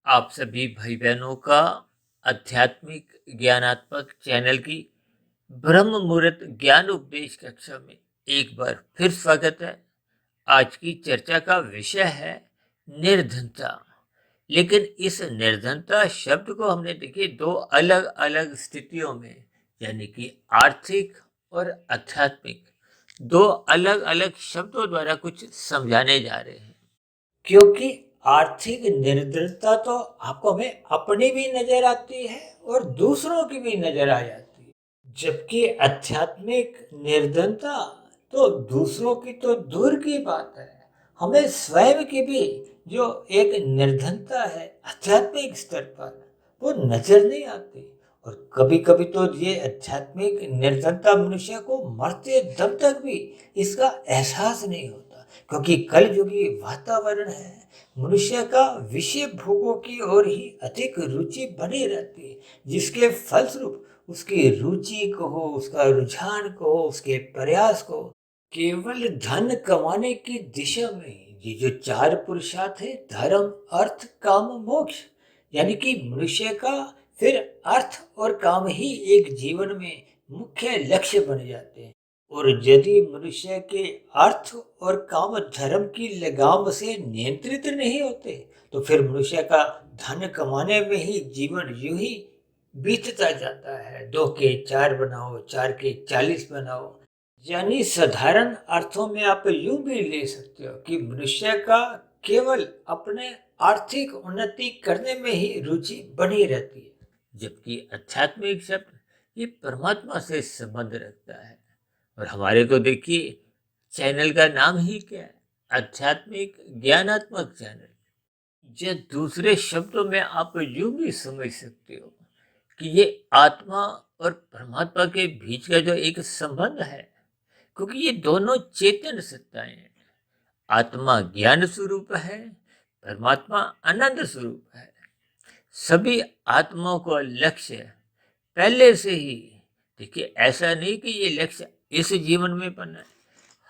आप सभी भाई बहनों का आध्यात्मिक ज्ञानात्मक चैनल की ब्रह्म मुहूर्त ज्ञान उपदेश कक्षा में एक बार फिर स्वागत है। आज की चर्चा का विषय है निर्धनता। लेकिन इस निर्धनता शब्द को हमने देखिए दो अलग अलग स्थितियों में, यानी कि आर्थिक और आध्यात्मिक, दो अलग अलग शब्दों द्वारा कुछ समझाने जा रहे हैं। क्योंकि आर्थिक निर्धनता तो आपको हमें अपनी भी नजर आती है और दूसरों की भी नजर आ जाती है, जबकि आध्यात्मिक निर्धनता तो दूसरों की तो दूर की बात है, हमें स्वयं की भी जो एक निर्धनता है आध्यात्मिक स्तर पर, वो नजर नहीं आती। और कभी कभी तो ये आध्यात्मिक निर्धनता मनुष्य को मरते दम तक भी इसका एहसास नहीं होता, क्योंकि कलयुगी वातावरण है, मनुष्य का विषय भोगों की ओर ही अधिक रुचि बनी रहती है, जिसके फलस्वरूप उसकी रुचि को हो, उसका रुझान को हो, उसके प्रयास को केवल धन कमाने की दिशा में ही ये जो चार पुरुषार्थ है, धर्म अर्थ काम मोक्ष, यानी कि मनुष्य का फिर अर्थ और काम ही एक जीवन में मुख्य लक्ष्य बन जाते हैं। और यदि मनुष्य के अर्थ और काम धर्म की लगाम से नियंत्रित नहीं होते, तो फिर मनुष्य का धन कमाने में ही जीवन यूं ही बीतता जाता है। दो के चार बनाओ, चार के 40 बनाओ, यानी साधारण अर्थों में आप यूं भी ले सकते हो कि मनुष्य का केवल अपने आर्थिक उन्नति करने में ही रुचि बनी रहती है, जबकि आध्यात्मिक शब्द ये परमात्मा से संबंध रखता है। और हमारे तो देखिए चैनल का नाम ही क्या है, आध्यात्मिक ज्ञानात्मक चैनल। या दूसरे शब्दों में आप यूं भी समझ सकते हो कि ये आत्मा और परमात्मा के बीच का जो एक संबंध है, क्योंकि ये दोनों चेतन सत्ताएं हैं। आत्मा ज्ञान स्वरूप है, परमात्मा आनंद स्वरूप है। सभी आत्माओं का लक्ष्य पहले से ही, देखिए ऐसा नहीं कि ये लक्ष्य इस जीवन में बना है,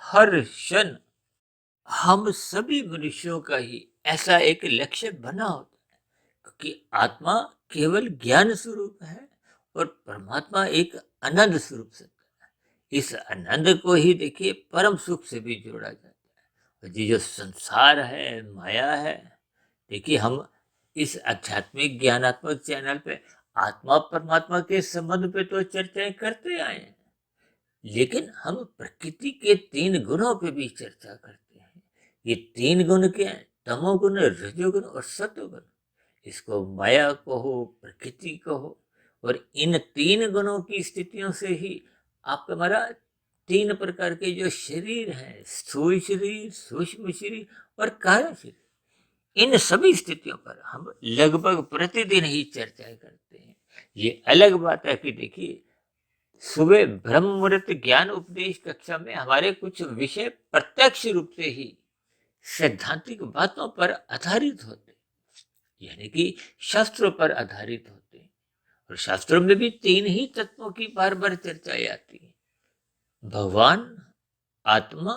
हर क्षण हम सभी मनुष्यों का ही ऐसा एक लक्ष्य बना होता है, क्योंकि आत्मा केवल ज्ञान स्वरूप है और परमात्मा एक आनंद स्वरूप से। इस आनंद को ही देखिए परम सुख से भी जोड़ा जाता है। और ये जो संसार है, माया है, देखिए हम इस आध्यात्मिक ज्ञानात्मक चैनल पे आत्मा परमात्मा के संबंध पे तो चर्चाएं करते आए हैं, लेकिन हम प्रकृति के 3 गुणों पे भी चर्चा करते हैं। ये 3 गुण क्या है? तमोगुण, रजोगुण और सत्वगुण। इसको माया कहो, प्रकृति कहो। और इन 3 गुणों की स्थितियों से ही आप हमारा 3 प्रकार के जो शरीर हैं, स्थूल शरीर, सूक्ष्म शरीर और कारण शरीर, इन सभी स्थितियों पर हम लगभग प्रतिदिन ही चर्चाएं करते हैं। ये अलग बात है कि देखिए सुबह ब्रह्म मुहूर्त ज्ञान उपदेश कक्षा में हमारे कुछ विषय प्रत्यक्ष रूप से ही सैद्धांतिक बातों पर आधारित होते, यानी कि शास्त्रों पर आधारित होते हैं। और शास्त्रों में भी 3 ही तत्वों की बार बार चर्चाएं आती है, भगवान, आत्मा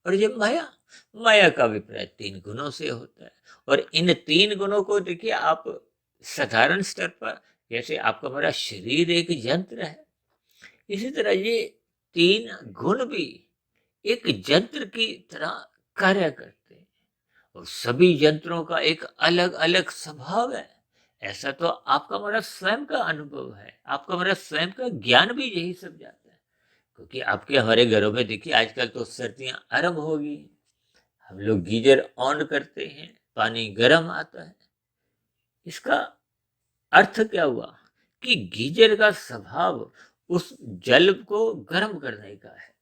और ये माया। माया का अभिप्राय 3 गुणों से होता है। और इन 3 गुणों को देखिए आप साधारण स्तर पर, जैसे आपका हमारा शरीर एक यंत्र है, इसी तरह ये 3 गुण भी एक यंत्र की तरह कार्य करते हैं। और सभी यंत्रों का एक अलग अलग स्वभाव है। ऐसा तो आपका हमारा स्वयं का अनुभव है, आपका हमारा स्वयं का ज्ञान भी यही सब जाता है। क्योंकि आपके हमारे घरों में देखिए आजकल तो सर्दियां आरंभ हो गई, हम लोग गीजर ऑन करते हैं, पानी गर्म आता है। इसका अर्थ क्या हुआ कि गीजर का स्वभाव उस जल को गर्म करने का है।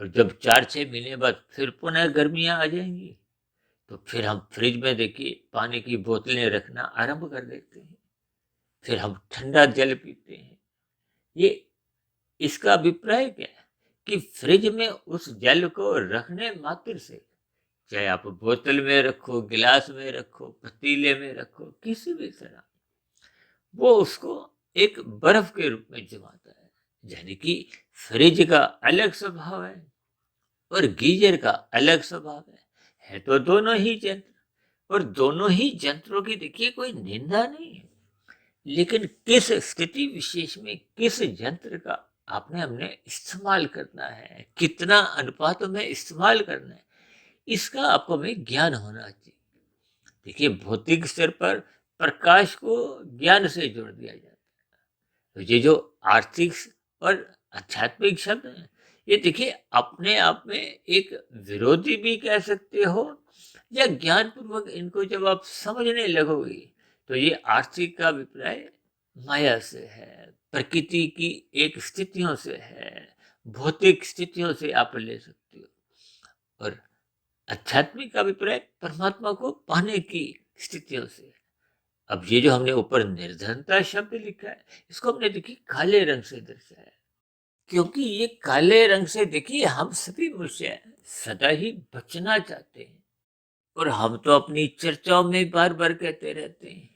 और जब 4-6 महीने बाद फिर पुनः गर्मियां आ जाएंगी, तो फिर हम फ्रिज में देखिए पानी की बोतलें रखना आरंभ कर देते हैं, फिर हम ठंडा जल पीते हैं। ये इसका अभिप्राय क्या है कि फ्रिज में उस जल को रखने मात्र से, चाहे आप बोतल में रखो, गिलास में रखो, पतीले में रखो, किसी भी तरह, वो उसको एक बर्फ के रूप में जमाता है। यानी कि फ्रिज का अलग स्वभाव है और गीजर का अलग स्वभाव है तो दोनों ही यंत्र। और दोनों ही यंत्रों की देखिए कोई निंदा नहीं है, लेकिन किस स्थिति विशेष में किस यंत्र का आपने हमने इस्तेमाल करना है, कितना अनुपातों में इस्तेमाल करना है, इसका आपको में ज्ञान होना चाहिए। देखिए भौतिक स्तर पर प्रकाश को ज्ञान से जोड़ दिया जाता है। तो ये जो आर्थिक और आध्यात्मिक शब्द हैं, ये देखिए अपने आप में एक विरोधी भी कह सकते हो, या ज्ञान पूर्वक इनको जब आप समझने लगोगे तो ये आर्थिक का अभिप्राय माया से है, प्रकृति की एक स्थितियों से है, भौतिक स्थितियों से आप ले सकते हो। और आध्यात्मिक का अभिप्राय परमात्मा को पाने की स्थितियों से। अब ये जो हमने ऊपर निर्धनता शब्द लिखा है, इसको हमने देखिए काले रंग से दर्शाया है, क्योंकि ये काले रंग से देखिए हम सभी मनुष्य सदा ही बचना चाहते हैं। और हम तो अपनी चर्चाओं में बार बार कहते रहते हैं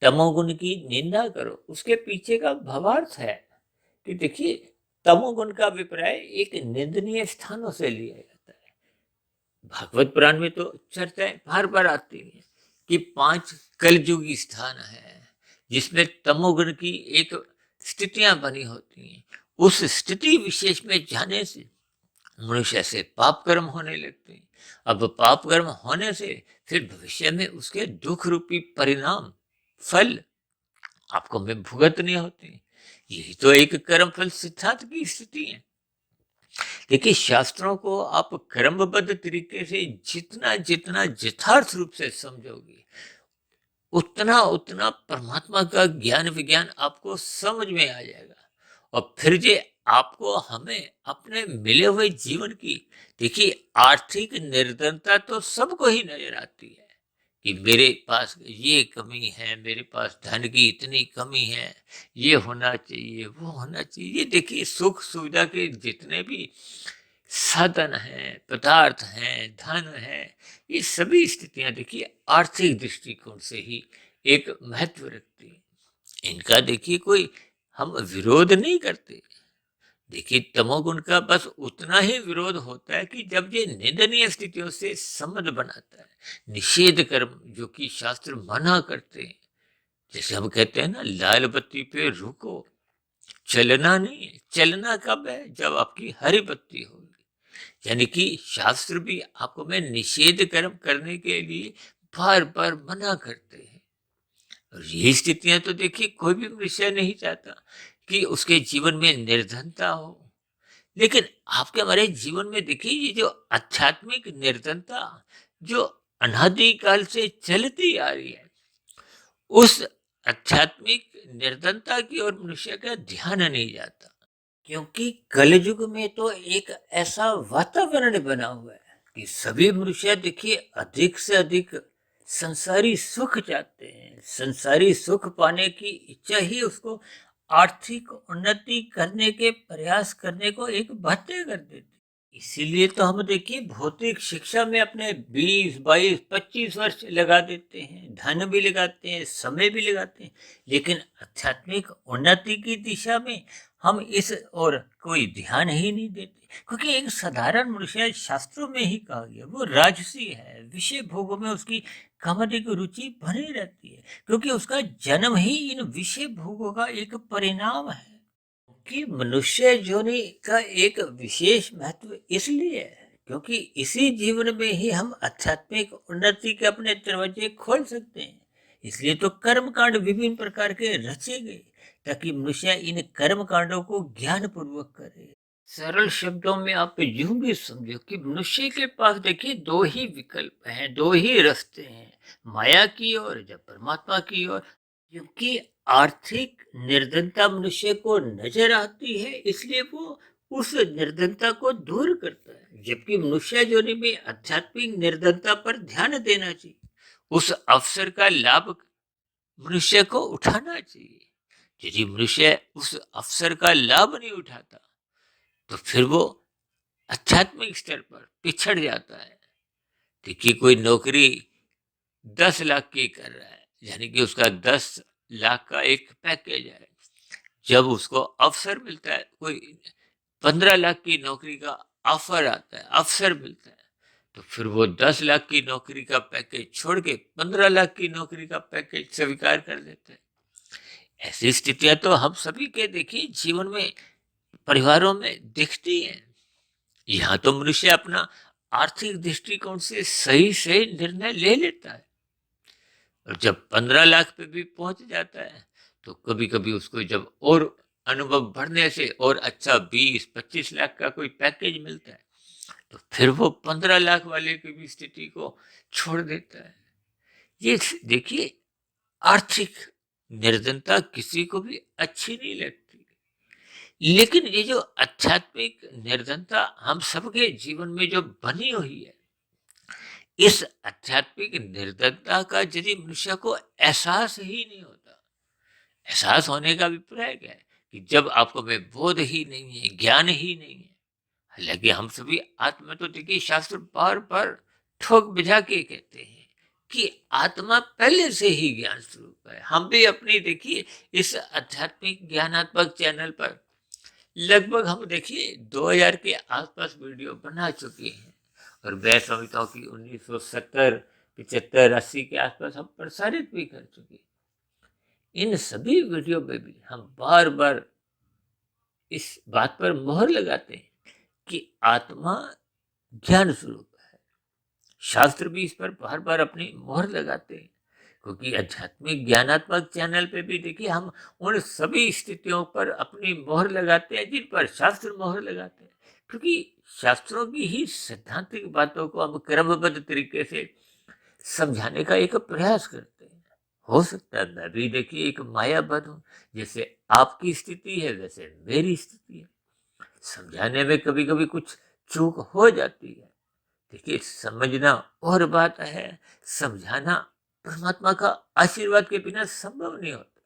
तमोगुण की निंदा करो। उसके पीछे का भावार्थ है कि देखिए तमोगुण का अभिप्राय एक निंदनीय स्थानों से लिया जाता है। भागवत पुराण में तो चर्चाएं बार बार आती है कि 5 कलयुगी स्थान है जिसमें तमोगुण की एक स्थितियां बनी होती हैं। उस स्थिति विशेष में जाने से मनुष्य से पाप कर्म होने लगते हैं। अब पाप कर्म होने से फिर भविष्य में उसके दुख रूपी परिणाम फल आपको में भुगतने होते हैं। यही तो एक कर्म फल सिद्धांत की स्थिति है। देखिए शास्त्रों को आप क्रमबद्ध तरीके से जितना जितना यथार्थ रूप से समझोगे, उतना उतना परमात्मा का ज्ञान विज्ञान आपको समझ में आ जाएगा। और फिर जे आपको हमें अपने मिले हुए जीवन की देखिए आर्थिक निर्धनता तो सबको ही नजर आती है कि मेरे पास ये कमी है, मेरे पास धन की इतनी कमी है, ये होना चाहिए, वो होना चाहिए। ये देखिए सुख सुविधा के जितने भी साधन हैं, पदार्थ हैं, धन है, ये सभी स्थितियां देखिए आर्थिक दृष्टिकोण से ही एक महत्व रखती है। इनका देखिए कोई हम विरोध नहीं करते। देखिए तमोगुण का बस उतना ही विरोध होता है कि जब ये निंदनीय स्थितियों से संबंध बनाता है, निषेध कर्म जो कि शास्त्र मना करते हैं। जैसे हम कहते हैं ना लाल बत्ती पे रुको, चलना नहीं है। चलना कब है? जब आपकी हरी बत्ती होगी। यानी कि शास्त्र भी आपको में निषेध कर्म करने के लिए बार बार मना करते हैं। और यही स्थितियां तो देखिए कोई भी मनुष्य नहीं चाहता कि उसके जीवन में निर्धनता हो। लेकिन आपके हमारे जीवन में देखिए ये जो आध्यात्मिक निर्धनता जो अनादिकाल से चलती आ रही है, उस आध्यात्मिक निर्धनता की ओर मनुष्य का ध्यान नहीं जाता। क्योंकि कलयुग में तो एक ऐसा वातावरण बना हुआ है कि सभी मनुष्य देखिए अधिक से अधिक संसारी सुख चाहते हैं। संसारी सुख पाने की इच्छा ही उसको आर्थिक उन्नति करने के प्रयास करने को एक बाध्य कर देती। इसीलिए तो हम देखिए भौतिक शिक्षा में अपने 20, 22, 25 वर्ष लगा देते हैं, धन भी लगाते हैं, समय भी लगाते हैं, लेकिन आध्यात्मिक उन्नति की दिशा में हम इस और कोई ध्यान ही नहीं देते। क्योंकि एक साधारण मनुष्य शास्त्रों में ही कहा गया वो राजसी है, विषय भोगों में उसकी कामनिक रुचि बनी रहती है, क्योंकि उसका जन्म ही इन विषय भोगों का एक परिणाम है। कि मनुष्य योनि का एक विशेष महत्व इसलिए है क्योंकि इसी जीवन में ही हम आध्यात्मिक उन्नति के अपने दरवाजे खोल सकते हैं। इसलिए तो कर्म कांड विभिन्न प्रकार के रचे गए ताकि मनुष्य इन कर्म कांडों को ज्ञान पूर्वक करे। सरल शब्दों में आप यूं भी समझो कि मनुष्य के पास देखिए 2 ही विकल्प हैं, 2 ही रास्ते हैं, माया की ओर या परमात्मा की ओर। क्योंकि आर्थिक निर्धनता मनुष्य को नजर आती है इसलिए वो उस निर्धनता को दूर करता है, जबकि मनुष्य योनि में आध्यात्मिक निर्धनता पर ध्यान देना चाहिए। उस अवसर का लाभ मनुष्य को उठाना चाहिए। यदि मनुष्य उस अवसर का लाभ नहीं उठाता तो फिर वो आध्यात्मिक स्तर पर पिछड़ जाता है। देखिए कोई नौकरी 10 लाख की कर रहा है, यानी कि उसका 10 लाख का एक पैकेज है। जब उसको अवसर मिलता है, कोई 15 लाख की नौकरी का ऑफर आता है, अवसर मिलता है, तो फिर वो 10 लाख की नौकरी का पैकेज छोड़ के 15 लाख की नौकरी का पैकेज स्वीकार कर लेते हैं। ऐसी स्थितियां तो हम सभी के देखिए जीवन में, परिवारों में दिखती हैं। यहाँ तो मनुष्य अपना आर्थिक दृष्टिकोण से सही सही निर्णय ले लेता है, और जब 15 लाख पे भी पहुंच जाता है तो कभी कभी उसको जब और अनुभव बढ़ने से और अच्छा 20-25 लाख का कोई पैकेज मिलता है तो फिर वो 15 लाख वाले की भी स्थिति को छोड़ देता है। ये देखिए, आर्थिक निर्धनता किसी को भी अच्छी नहीं लगती, लेकिन ये जो आध्यात्मिक निर्धनता हम सबके जीवन में जो बनी हुई है, इस आध्यात्मिक निर्धनता का यदि मनुष्य को एहसास ही नहीं होता, एहसास होने का अभिप्राय क्या है कि जब आपको में बोध ही नहीं है, ज्ञान ही नहीं है। हालांकि हम सभी आत्मा तो देखिए शास्त्र बार बार ठोक बुझा के कहते हैं कि आत्मा पहले से ही ज्ञान स्वरूप है। हम भी अपनी देखिए इस आध्यात्मिक ज्ञानात्मक चैनल पर लगभग हम देखिए 2000 के आसपास वीडियो बना चुके हैं, और मैं समझता हूँ कि 1970, 75, 80 के आसपास हम प्रसारित भी कर चुके हैं। इन सभी वीडियो में भी हम बार बार इस बात पर मोहर लगाते हैं कि आत्मा ज्ञान स्वरूप है। शास्त्र भी इस पर बार बार अपनी मोहर लगाते हैं, क्योंकि आध्यात्मिक ज्ञानात्मक चैनल पे भी देखिए हम उन सभी स्थितियों पर अपनी मोहर लगाते हैं जिन पर शास्त्र मोहर लगाते हैं, क्योंकि शास्त्रों की ही सैद्धांतिक बातों को हम क्रमबद्ध तरीके से समझाने का एक प्रयास करते हैं। हो सकता है मैं भी देखिए एक मायाबद्ध हूँ, जैसे आपकी स्थिति है वैसे मेरी स्थिति है, समझाने में कभी कभी कुछ चूक हो जाती है। देखिए, समझना और बात है, समझाना परमात्मा का आशीर्वाद के बिना संभव नहीं होता।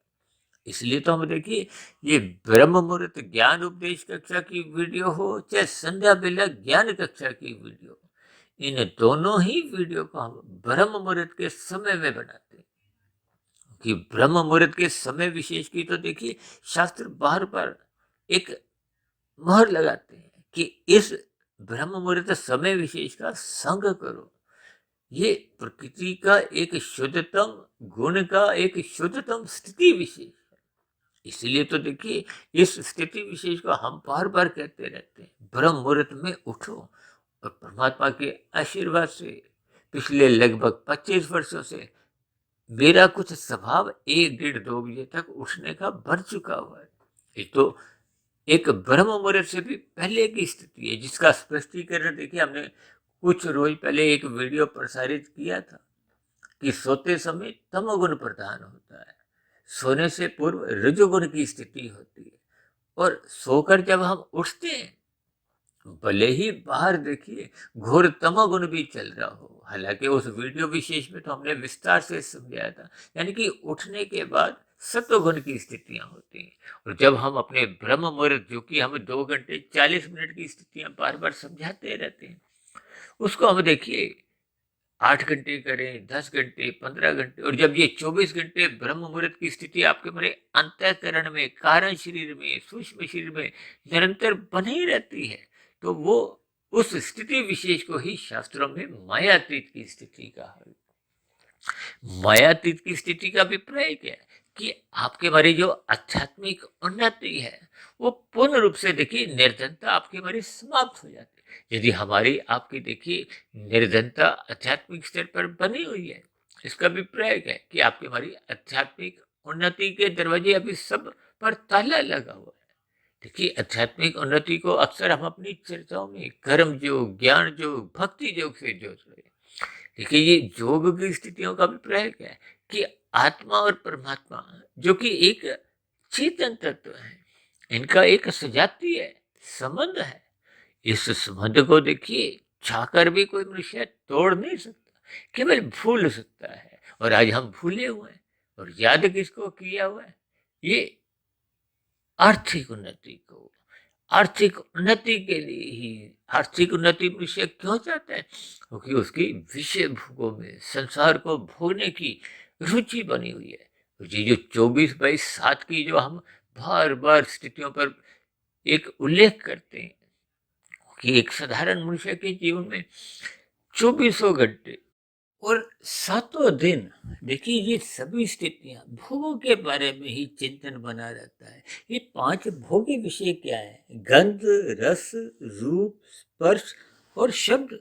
इसलिए तो हम देखिए ये ब्रह्म मुहूर्त ज्ञान उपदेश कक्षा की वीडियो हो चाहे संध्या बेला ज्ञान कक्षा की वीडियो, इन दोनों ही वीडियो को हम ब्रह्म मुहूर्त के समय में बनाते हैं। कि ब्रह्म मुहूर्त के समय विशेष की तो देखिए शास्त्र बार बार एक मोहर लगाते हैं कि इस ब्रह्म मुहूर्त समय विशेष का संग करो। ये प्रकृति का एक शुद्धतम गुण का एक शुद्धतम स्थिति विशेष है। इसलिए तो देखिए इस स्थिति विशेष को हम बार बार कहते रहते हैं, ब्रह्म मुहूर्त में उठो, और परमात्मा के आशीर्वाद से पिछले लगभग 25 वर्षों से मेरा कुछ स्वभाव 1, 1:30, 2 बजे तक उठने का बढ़ चुका हुआ है। ये तो एक ब्रह्म मुहूर्त से भी पहले की स्थिति है, जिसका स्पष्टीकरण देखिए हमने कुछ रोज पहले एक वीडियो प्रसारित किया था कि सोते समय तमोगुण प्रधान होता है, सोने से पूर्व रजोगुण की स्थिति होती है, और सोकर जब हम उठते हैं भले ही बाहर देखिए घोर तमोगुण भी चल रहा हो। हालांकि उस वीडियो विशेष में तो हमने विस्तार से समझाया था, यानी कि उठने के बाद सत्वगुण की स्थितियां होती हैं, और जब हम अपने ब्रह्म मुहूर्त जो कि हम 2 घंटे 40 मिनट की स्थितियां बार बार समझाते रहते हैं, उसको हम देखिए 8 घंटे करें, 10 घंटे, 15 घंटे, और जब ये 24 घंटे ब्रह्म मुहूर्त की स्थिति आपके मेरे अंतःकरण में, कारण शरीर में, सूक्ष्म शरीर में निरंतर बनी रहती है, तो वो उस स्थिति विशेष को ही शास्त्रों में मायातीत की स्थिति कहा है। मायातीत की स्थिति का अभिप्राय क्या है कि आपके हमारी जो आध्यात्मिक उन्नति है वो पूर्ण रूप से देखिए निर्धनता आपके हमारी समाप्त हो जाती है। यदि हमारी आपकी देखिए निर्धनता आध्यात्मिक स्तर पर बनी हुई है, इसका अभिप्राय क्या है कि आपकी हमारी आध्यात्मिक उन्नति के दरवाजे अभी सब पर ताला लगा हुआ है। देखिए, आध्यात्मिक उन्नति को अक्सर हम अपनी चर्चाओं में कर्म योग, ज्ञान योग, भक्ति योग से जोड़ रहे हैं। देखिए, ये योग की स्थितियों का अभिप्राय क्या है कि आत्मा और परमात्मा जो कि एक चेतन तत्व है, इनका एक सजातीय संबंध है। इस संबंध को देखिए चाहकर भी कोई मनुष्य तोड़ नहीं सकता, केवल भूल सकता है। और आज हम भूले हुए हैं, और याद किसको किया हुआ है? ये आर्थिक उन्नति को। आर्थिक उन्नति के लिए ही आर्थिक उन्नति मनुष्य क्यों चाहता है? क्योंकि उसकी विषय भोगों में संसार को भोगने की रुचि बनी हुई है। तो ये जो 24/7 की जो हम बार बार स्थितियों पर एक उल्लेख करते हैं कि एक साधारण मनुष्य के जीवन में चौबीसों घंटे और सातों दिन। देखिए ये सभी स्थितियां भोगों के बारे में ही चिंतन बना रहता है। ये पांच भोगी विषय क्या है? गंध, रस, रूप, स्पर्श और शब्द।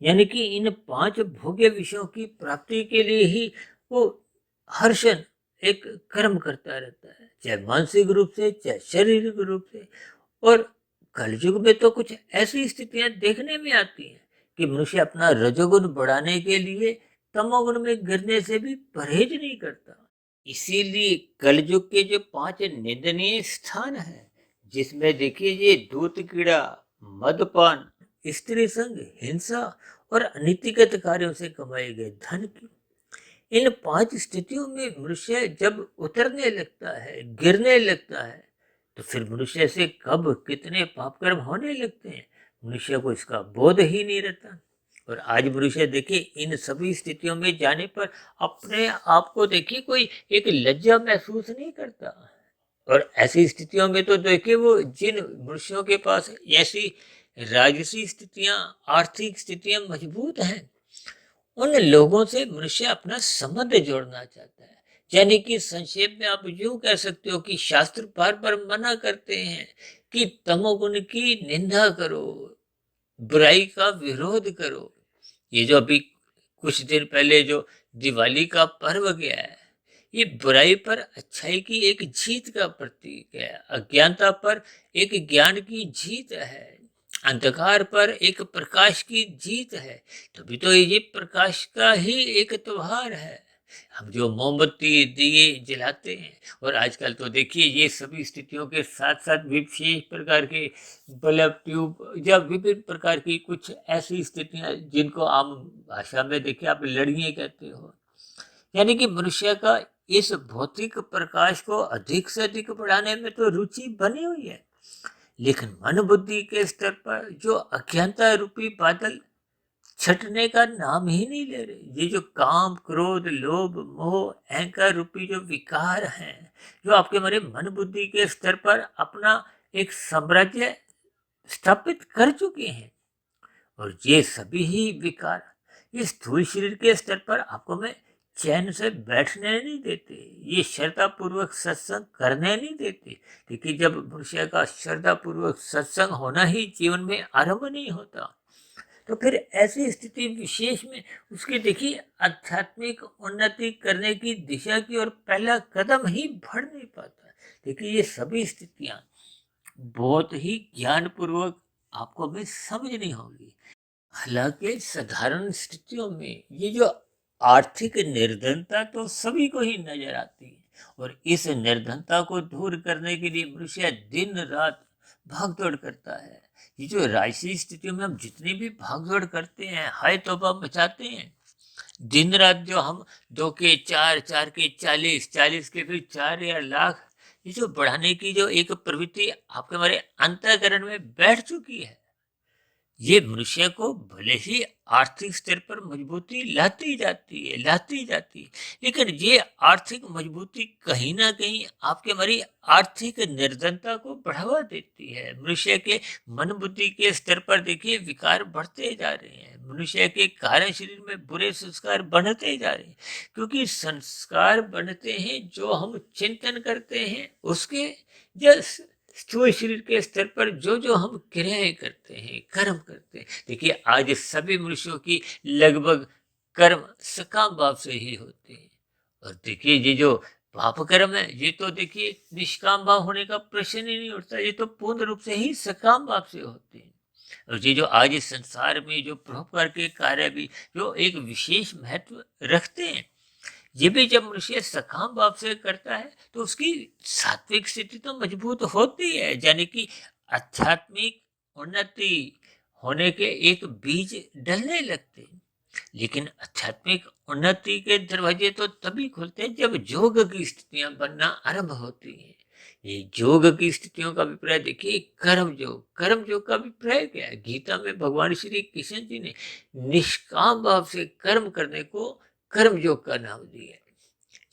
यानी कि इन पांच भोग्य विषयों की प्राप्ति के लिए ही वो हर क्षण एक कर्म करता रहता है, चाहे मानसिक रूप से चाहे शारीरिक रूप से। और कलयुग में तो कुछ ऐसी स्थितियां देखने में आती हैं कि मनुष्य अपना रजोगुण बढ़ाने के लिए तमोगुण में गिरने से भी परहेज नहीं करता। इसीलिए कलयुग के जो पांच निंदनीय स्थान हैं, जिसमें देखिए ये दूत कीड़ा, मदपान, स्त्री संग, हिंसा और अनीतिगत कार्यों से कमाए गए धन की, इन पांच स्थितियों में मनुष्य जब उतरने लगता है, गिरने लगता है, तो फिर मनुष्य से कब कितने पाप कर्म होने लगते हैं, मनुष्य को इसका बोध ही नहीं रहता। और आज मनुष्य देखिए इन सभी स्थितियों में जाने पर अपने आप को देखिए कोई एक लज्जा महसूस नहीं करता। और ऐसी स्थितियों में तो देखिए वो जिन मनुष्यों के पास ऐसी राजसी स्थितियां, आर्थिक स्थितियां मजबूत हैं, उन लोगों से मनुष्य अपना संबंध जोड़ना चाहता है। यानी कि संक्षेप में आप यूं कह सकते हो कि शास्त्र बार बार मना करते हैं कि तमोगुण की निंदा करो, बुराई का विरोध करो। ये जो अभी कुछ दिन पहले जो दिवाली का पर्व गया है, ये बुराई पर अच्छाई की एक जीत का प्रतीक है, अज्ञानता पर एक ज्ञान की जीत है, अंधकार पर एक प्रकाश की जीत है। तभी तो ये प्रकाश का ही एक त्योहार है। हम जो मोमबत्ती दिए जलाते हैं, और आजकल तो देखिए ये सभी स्थितियों के साथ साथ विशेष प्रकार के बल्ब, ट्यूब या विभिन्न प्रकार की कुछ ऐसी स्थितियां जिनको आम भाषा में देखिए आप लड़ियां कहते हो। यानी कि मनुष्य का इस भौतिक प्रकाश को अधिक से अधिक बढ़ाने में तो रुचि बनी हुई है, लेकिन मन बुद्धि के स्तर पर जो अज्ञानता रूपी बादल छटने का नाम ही नहीं ले रहे। ये जो काम, क्रोध, लोभ, मोह, अहंकार रूपी जो विकार हैं, जो आपके हमारे मन बुद्धि के स्तर पर अपना एक साम्राज्य स्थापित कर चुके हैं, और ये सभी ही विकार इस स्थूल शरीर के स्तर पर आपको मैं चैन से बैठने नहीं देते, ये श्रद्धा पूर्वक सत्संग करने नहीं देते। क्योंकि जब मनुष्य का श्रद्धा पूर्वक सत्संग होना ही जीवन में आरंभ नहीं होता, तो फिर ऐसी स्थिति विशेष में उसके देखिए आध्यात्मिक उन्नति करने की दिशा की ओर पहला कदम ही बढ़ नहीं पाता। देखिए ये सभी स्थितियां बहुत ही ज्ञान पूर्वक आपको भी समझनी होगी। हालांकि साधारण स्थितियों में ये जो आर्थिक निर्धनता तो सभी को ही नजर आती है, और इस निर्धनता को दूर करने के लिए मनुष्य दिन रात भागदौड़ करता है। ये जो राजसी स्थितियों में हम जितनी भी भागदौड़ करते हैं, हाय तौबा मचाते हैं, दिन रात जो हम दो के चार, चार के 40, 40 के फिर 4 या लाख, ये जो बढ़ाने की जो एक प्रवृत्ति आपके हमारे अंतःकरण में बैठ चुकी है, ये मनुष्य को भले ही आर्थिक स्तर पर मजबूती लाती जाती है, लेकिन ये आर्थिक मजबूती कहीं ना कहीं आपके हमारी आर्थिक निर्धनता को बढ़ावा देती है। मनुष्य के मन बुद्धि के स्तर पर देखिए विकार बढ़ते जा रहे हैं, मनुष्य के कारण शरीर में बुरे संस्कार बढ़ते जा रहे हैं, क्योंकि संस्कार बनते हैं जो हम चिंतन करते हैं उसके, जस स्थूल शरीर के स्तर पर जो जो हम क्रियाएं करते हैं, कर्म करते हैं। देखिए आज सभी मनुष्यों की लगभग कर्म सकाम भाव से ही होते हैं, और देखिए ये जो पाप कर्म है ये तो देखिए निष्काम भाव होने का प्रश्न ही नहीं उठता, ये तो पूर्ण रूप से ही सकाम भाव से होते हैं। और ये जो आज इस संसार में जो परोपकार के कार्य भी जो एक विशेष महत्व रखते हैं, ये भी जब मनुष्य सकाम भाव से करता है तो उसकी सात्विक स्थिति तो मजबूत होती है, यानी कि आध्यात्मिक उन्नति होने के एक बीज डलने लगते हैं। लेकिन आध्यात्मिक उन्नति के दरवाजे तो तभी खुलते हैं जब योग की स्थितियां बनना आरंभ होती हैं। ये योग की स्थितियों का अभिप्राय देखिए कर्म योग का अभिप्राय क्या है? गीता में भगवान श्री कृष्ण जी ने निष्काम भाव से कर्म करने को कर्म योग का नाम दिया है।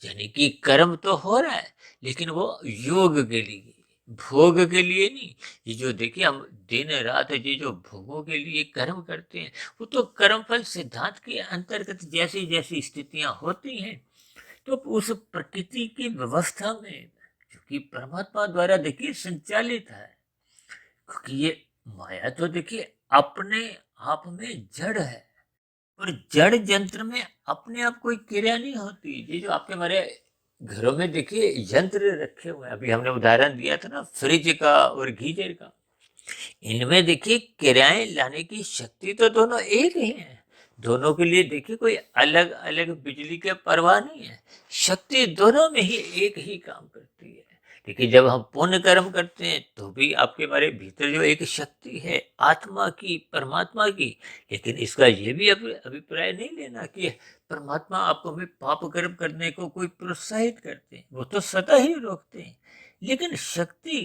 यानी कि कर्म तो हो रहा है लेकिन वो योग के लिए, भोग के लिए नहीं। ये जो देखिए हम दिन रात ये जो भोगों के लिए कर्म करते हैं, वो तो कर्मफल सिद्धांत के अंतर्गत जैसी जैसी स्थितियां होती हैं, तो उस प्रकृति की व्यवस्था में, जो कि परमात्मा द्वारा देखिए संचालित है, क्योंकि ये माया तो देखिए अपने आप में जड़ है, और जड़ यंत्र में अपने आप कोई क्रिया नहीं होती। ये जो आपके हमारे घरों में देखिए यंत्र रखे हुए हैं, अभी हमने उदाहरण दिया था ना फ्रिज का और गीजर का, इनमें देखिए क्रियाएं लाने की शक्ति तो दोनों एक ही है। दोनों के लिए देखिए कोई अलग अलग बिजली के परवाह नहीं है, शक्ति दोनों में ही एक ही काम करती है। देखिए जब हम पुण्य कर्म करते हैं तो भी आपके हमारे भीतर जो एक शक्ति है आत्मा की, परमात्मा की, लेकिन इसका ये भी अभिप्राय नहीं लेना कि परमात्मा आपको हमें पाप कर्म करने को कोई प्रोत्साहित करते हैं, वो तो सदा ही रोकते हैं। लेकिन शक्ति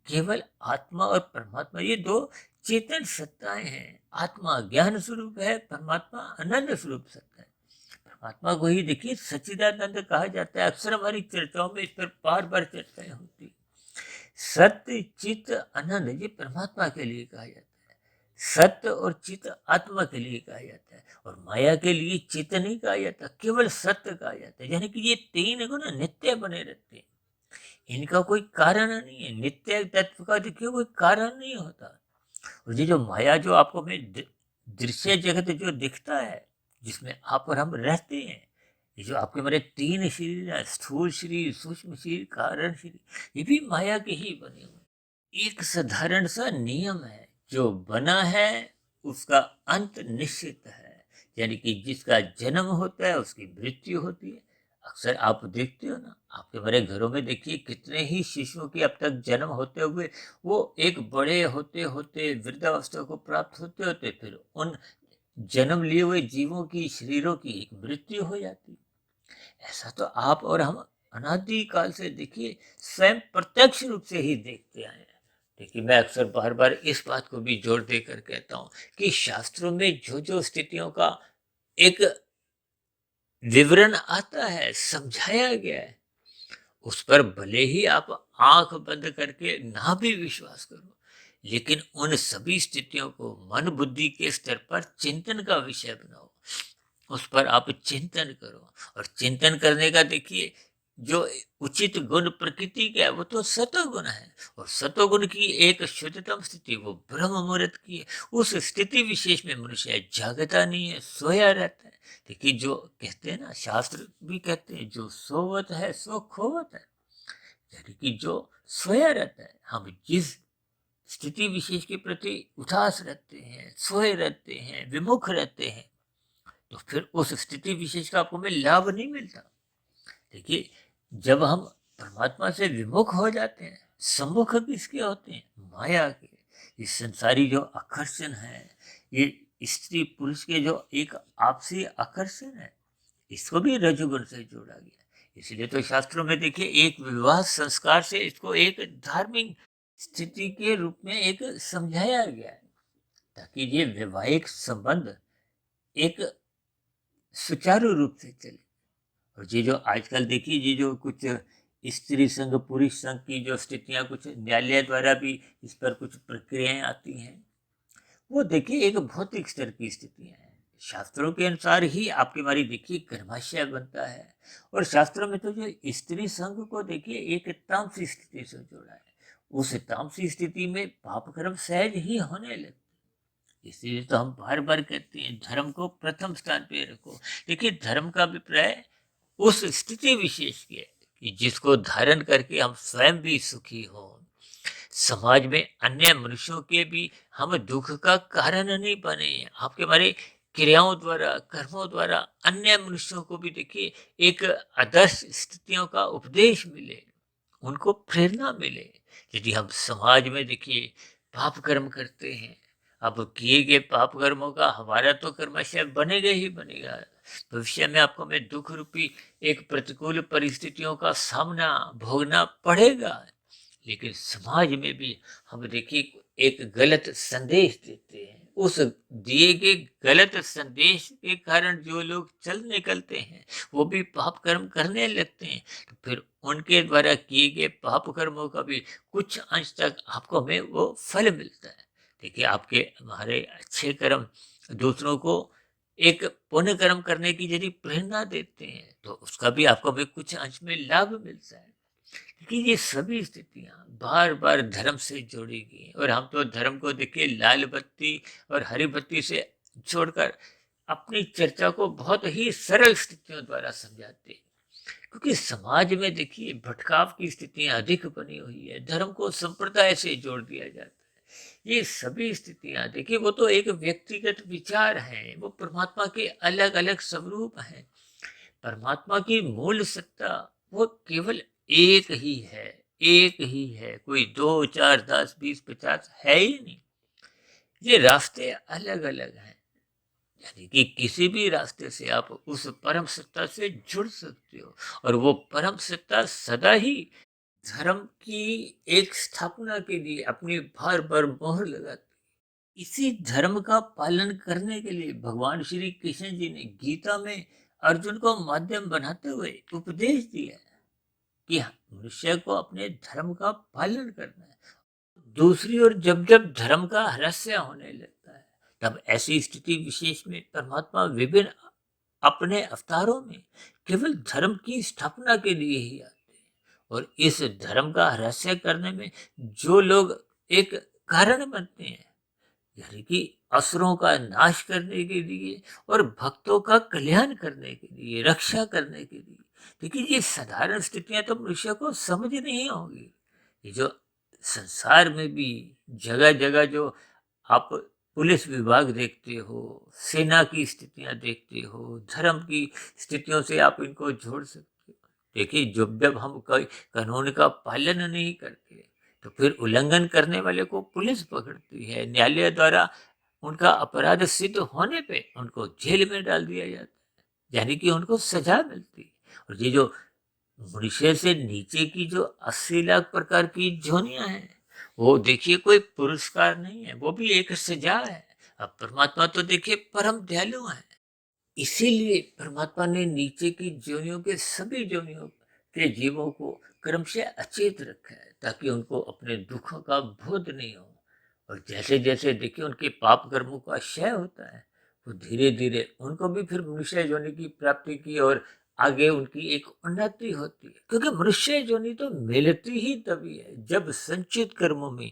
केवल आत्मा और परमात्मा, ये दो चेतन सत्ताएं हैं। आत्मा ज्ञान स्वरूप है, परमात्मा आनंद स्वरूप सत्ता है। परमात्मा को ही देखिए सच्चिदानंद कहा जाता है। अक्सर हमारी चर्चाओं में इस पर बार बार चर्चाएं होती। सत्य चित्त आनंद ये परमात्मा के लिए कहा जाता है, सत्य और चित्त आत्मा के लिए कहा जाता है, और माया के लिए चित्त नहीं कहा जाता, केवल सत्य कहा जाता है। यानी कि ये तीन गुण नित्य बने रहते हैं, इनका कोई कारण नहीं है। नित्य तत्व का देखिए कोई कारण नहीं होता। और ये जो माया जो आपको में दृश्य जगत जो दिखता है, जिसमें आप और हम रहते हैं, ये जो आपके हमारे तीन शरीर है, स्थूल शरीर, सूक्ष्म शरीर, कारण शरीर, ये भी माया के ही बने हुए। एक साधारण सा नियम है, जो बना है उसका अंत निश्चित है। यानी कि जिसका जन्म होता है उसकी मृत्यु होती है। अक्सर आप देखते हो ना, आपके बड़े घरों में देखिए कितने ही शिशुओं के अब तक जन्म होते हुए वो एक बड़े होते होते वृद्धावस्था को प्राप्त होते होते फिर उन जन्म लिए हुए जीवों की, शरीरों की एक मृत्यु हो जाती। ऐसा तो आप और हम अनादि काल से देखिए स्वयं प्रत्यक्ष रूप से ही देखते आए हैं। देखिए मैं अक्सर बार बार इस बात को भी जोर देकर कहता हूँ कि शास्त्रों में जो जो स्थितियों का एक विवरण आता है, समझाया गया है, उस पर भले ही आप आंख बंद करके ना भी विश्वास करो, लेकिन उन सभी स्थितियों को मन बुद्धि के स्तर पर चिंतन का विषय बनाओ। उस पर आप चिंतन करो, और चिंतन करने का देखिए जो उचित गुण प्रकृति का है वो तो सतोगुण है, और सतोगुण की एक शुद्धतम स्थिति वो ब्रह्म मुहूर्त की है। उस स्थिति विशेष में मनुष्य जागता नहीं है, सोया रहता है। देखिए जो कहते हैं ना, शास्त्र भी कहते हैं जो सोवत है सो खोवत है, यानी कि जो सोया रहता है, हम जिस स्थिति विशेष के प्रति उदास रहते हैं, सोए रहते हैं, विमुख रहते हैं, तो फिर उस स्थिति विशेष का आपको में लाभ नहीं मिलता। देखिए जब हम परमात्मा से विमुख हो जाते हैं, सम्मुख किसके होते हैं? माया के। इस संसारी जो आकर्षण है, ये स्त्री पुरुष के जो एक आपसी आकर्षण है, इसको भी रजोगुण से जोड़ा गया। इसलिए तो शास्त्रों में देखिए एक विवाह संस्कार से इसको एक धार्मिक स्थिति के रूप में एक समझाया गया है, ताकि ये वैवाहिक संबंध एक सुचारू रूप से चले। और ये जो आजकल देखिए ये जो कुछ स्त्री संघ पुरुष संघ की जो स्थितियां कुछ न्यायालय द्वारा भी इस पर कुछ प्रक्रियाएं आती हैं, वो देखिए एक भौतिक स्तर की स्थितियां हैं। शास्त्रों के अनुसार ही आपकी हमारी देखिए गर्भाशय बनता है, और शास्त्रों में तो जो स्त्री संघ को देखिए एक तामसी स्थिति से जोड़ा है। उस तामसी स्थिति में पाप कर्म सहज ही होने लगते, इसलिए तो हम बार बार कहते हैं धर्म को प्रथम स्थान पे रखो। देखिए धर्म का अभिप्राय उस स्थिति विशेष की है कि जिसको धारण करके हम स्वयं भी सुखी हो, समाज में अन्य मनुष्यों के भी हम दुख का कारण नहीं बने। आपके हमारे क्रियाओं द्वारा, कर्मों द्वारा अन्य मनुष्यों को भी देखिए एक आदर्श स्थितियों का उपदेश मिले, उनको प्रेरणा मिले। यदि हम समाज में देखिए पाप कर्म करते हैं, अब किए गए पाप कर्मों का हमारा तो कर्मशय बनेगा ही बनेगा। भविष्य में आपको में दुख रूपी एक प्रतिकूल परिस्थितियों का सामना भोगना पड़ेगा। लेकिन समाज में भी हम देखिए एक गलत संदेश देते हैं, उस दिए गए गलत संदेश के कारण जो लोग चल निकलते हैं, वो भी पाप कर्म करने लगते हैं, तो फिर उनके द्वारा किए गए पाप कर्मों का भी कुछ अंश तक आपको हमें वो फल मिलता है। देखिए, आपके हमारे अच्छे कर्म दूसरों को एक पुण्य कर्म करने की यदि प्रेरणा देते हैं, तो उसका भी आपको भी कुछ अंश में लाभ मिलता है। कि ये सभी स्थितियां बार बार धर्म से जोड़ी गई हैं, और हम तो धर्म को देखिए लाल बत्ती और हरी बत्ती से छोड़कर अपनी चर्चा को बहुत ही सरल स्थितियों द्वारा समझाते हैं। क्योंकि समाज में देखिए भटकाव की स्थितियां अधिक बनी हुई है, धर्म को संप्रदाय से जोड़ दिया जाता है। ये सभी स्थितियां देखिए, वो तो एक व्यक्तिगत विचार हैं, वो परमात्मा के अलग अलग स्वरूप हैं। परमात्मा की मूल सत्ता वो केवल एक ही है, एक ही है, कोई 2, 4, 10, 20, 50 है ही नहीं। ये रास्ते अलग अलग हैं, यानी कि किसी भी रास्ते से आप उस परम सत्ता से जुड़ सकते हो, और वो परम सत्ता सदा ही धर्म की एक स्थापना के लिए अपनी बार बार मोहर लगाती है। इसी धर्म का पालन करने के लिए भगवान श्री कृष्ण जी ने गीता में अर्जुन को माध्यम बनाते हुए उपदेश दिया है कि मनुष्य को अपने धर्म का पालन करना है। दूसरी ओर जब जब धर्म का ह्रास होने लगता है, तब ऐसी स्थिति विशेष में परमात्मा विभिन्न अपने अवतारों में केवल धर्म की स्थापना के लिए ही आते हैं। और इस धर्म का ह्रास करने में जो लोग एक कारण बनते हैं, यानी कि असुरों का नाश करने के लिए और भक्तों का कल्याण करने के लिए, रक्षा करने के लिए, देखिए ये साधारण स्थितियां तो मनुष्य को समझ नहीं होगी। ये जो संसार में भी जगह जगह जो आप पुलिस विभाग देखते हो, सेना की स्थितियां देखते हो, धर्म की स्थितियों से आप इनको जोड़ सकते हो। देखिए, जब जब हम कोई कानून का पालन नहीं करते, तो फिर उल्लंघन करने वाले को पुलिस पकड़ती है, न्यायालय द्वारा उनका अपराध सिद्ध होने पे उनको जेल में डाल दिया जाता है, यानी कि उनको सजा मिलती है। और ये जो मनुष्य से नीचे की जो 80 लाख प्रकार की जोनियां हैं, वो देखिए कोई पुरस्कार नहीं है, वो भी एक सजा है। अब परमात्मा तो देखिए परम दयालु है, इसीलिए परमात्मा ने नीचे की जोनियों के सभी जोनियों के जीवों को क्रमशः अचेत रखा है, ताकि उनको अपने दुखों का बोध नहीं हो। और जैसे जैसे देखिए उनके पाप कर्मों का क्षय होता है, वो धीरे धीरे उनको भी फिर मनुष्य योनि की प्राप्ति की और आगे उनकी एक उन्नति होती है। क्योंकि मनुष्य योनि तो मिलती ही तभी है जब संचित कर्मों में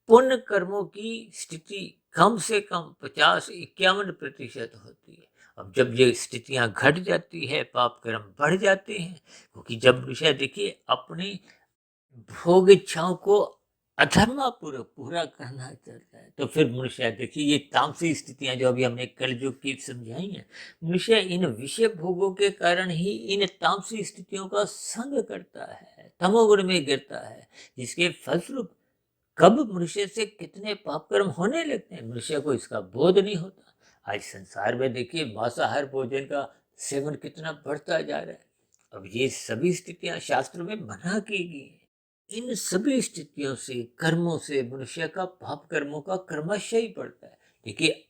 पुण्य कर्मों की स्थिति कम से कम 50-51% होती है। अब जब ये स्थितियां घट जाती है, पाप कर्म बढ़ जाते हैं, क्योंकि जब मनुष्य देखिए अपनी भोग इच्छाओं को अधर्मापूर्वक पूरा करना चाहता है, तो फिर मनुष्य देखिए ये तामसी स्थितियां जो अभी हमने कलयुग की समझाई हैं, मनुष्य इन विषय भोगों के कारण ही इन तामसी स्थितियों का संग करता है, तमोगुण में गिरता है, जिसके फलस्वरूप कब मनुष्य से कितने पाप कर्म होने लगते हैं, मनुष्य को इसका बोध नहीं होता। आज संसार में देखिए मांसाहार भोजन का सेवन कितना बढ़ता जा रहा है। अब ये सभी स्थितियां शास्त्र में मना की गई हैं। इन सभी स्थितियों से, कर्मों से मनुष्य का पाप कर्मों का क्रमशः ही बढ़ता है। देखिए,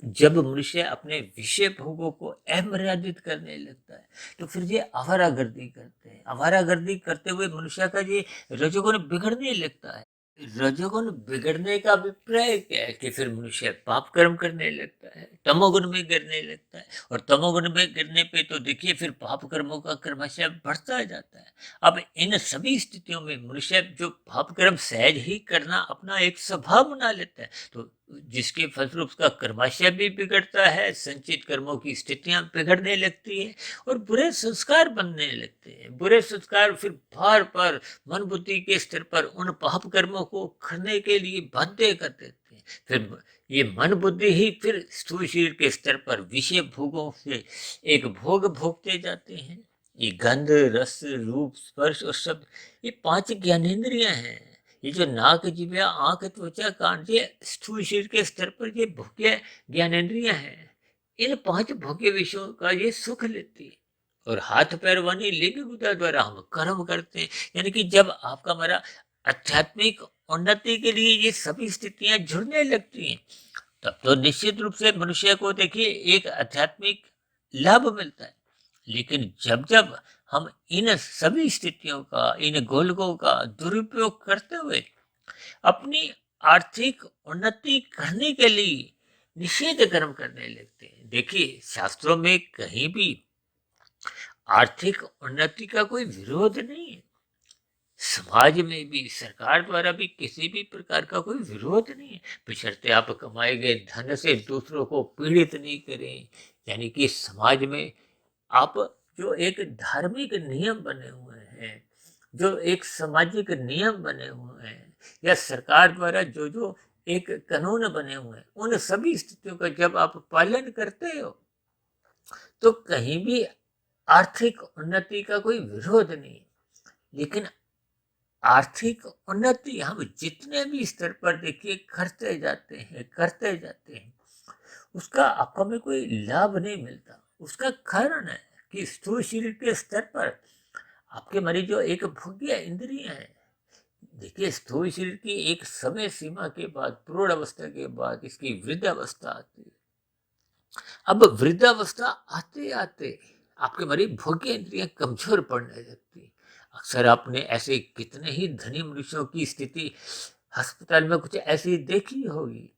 जब मनुष्य अपने विषय भोगों को अमर्यादित करने लगता है, तो फिर ये आवारागर्दी करते हैं। आवारागर्दी करते हुए मनुष्य का ये रजोगुण बिगड़ने लगता है। रजोगुण बिगड़ने का अभिप्राय क्या है कि फिर मनुष्य पाप कर्म करने लगता है, तमोगुण में गिरने लगता है, और तमोगुण में गिरने पे तो देखिए फिर पाप कर्मों का क्रमशः बढ़ता जाता है। अब इन सभी स्थितियों में मनुष्य जो पाप कर्म सहज ही करना अपना एक स्वभाव बना लेता है, तो जिसके फलस्वरूप उसका कर्माशय भी बिगड़ता है, संचित कर्मों की स्थितियां बिगड़ने लगती है, और बुरे संस्कार बनने लगते हैं। बुरे संस्कार फिर बार बार मन बुद्धि के स्तर पर उन पाप कर्मों को करने के लिए बाध्य कर देते हैं। फिर ये मन बुद्धि ही फिर स्थूल शरीर के स्तर पर विषय भोगों से एक भोग भोगते जाते हैं। ये गंध, रस, रूप, स्पर्श और शब्द, ये 5 ज्ञानेंद्रियां हैं। ये जो नाक, जिह्वा, आंख, त्वचा, कान, ये स्थूल शरीर के स्तर पर ये भोग्य ज्ञानेंद्रियां हैं। इन 5 भोग्य विषयों का ये सुख लेती है, और हाथ पैर वाणी लिंग गुदा द्वारा हम कर्म करते हैं। यानी कि जब आपका हमारा आध्यात्मिक उन्नति के लिए ये सभी स्थितियां जुड़ने लगती हैं, तब तो निश्चित रूप से मनुष्य को देखिए एक आध्यात्मिक लाभ मिलता है। लेकिन जब जब हम इन सभी स्थितियों का, इन गोलकों का दुरुपयोग करते हुए अपनी आर्थिक उन्नति करने के लिए निषेध कर्म करने लगते हैं, देखिए शास्त्रों में कहीं भी आर्थिक उन्नति का कोई विरोध नहीं है। समाज में भी, सरकार द्वारा भी किसी भी प्रकार का कोई विरोध नहीं है, बशर्ते आप कमाए गए धन से दूसरों को पीड़ित नहीं करें। यानी कि समाज में आप जो एक धार्मिक नियम बने हुए हैं, जो एक सामाजिक नियम बने हुए हैं, या सरकार द्वारा जो जो एक कानून बने हुए हैं, उन सभी स्थितियों का जब आप पालन करते हो तो कहीं भी आर्थिक उन्नति का कोई विरोध नहीं। लेकिन आर्थिक उन्नति हम जितने भी स्तर पर देखिए करते जाते हैं, उसका आपको में कोई लाभ नहीं मिलता। उसका कारण है कि स्थूल शरीर के स्तर पर आपके मरीज जो एक भोग्य इंद्रिय है, देखिए स्थूल शरीर की एक समय सीमा के बाद, प्रौढ़ अवस्था के बाद इसकी वृद्धावस्था आती है। अब वृद्धावस्था आते आते आपके मरीज भोग्य इंद्रियां कमजोर पड़ने लगती। अक्सर आपने ऐसे कितने ही धनी मनुष्यों की स्थिति अस्पताल में कुछ ऐसी देखी होगी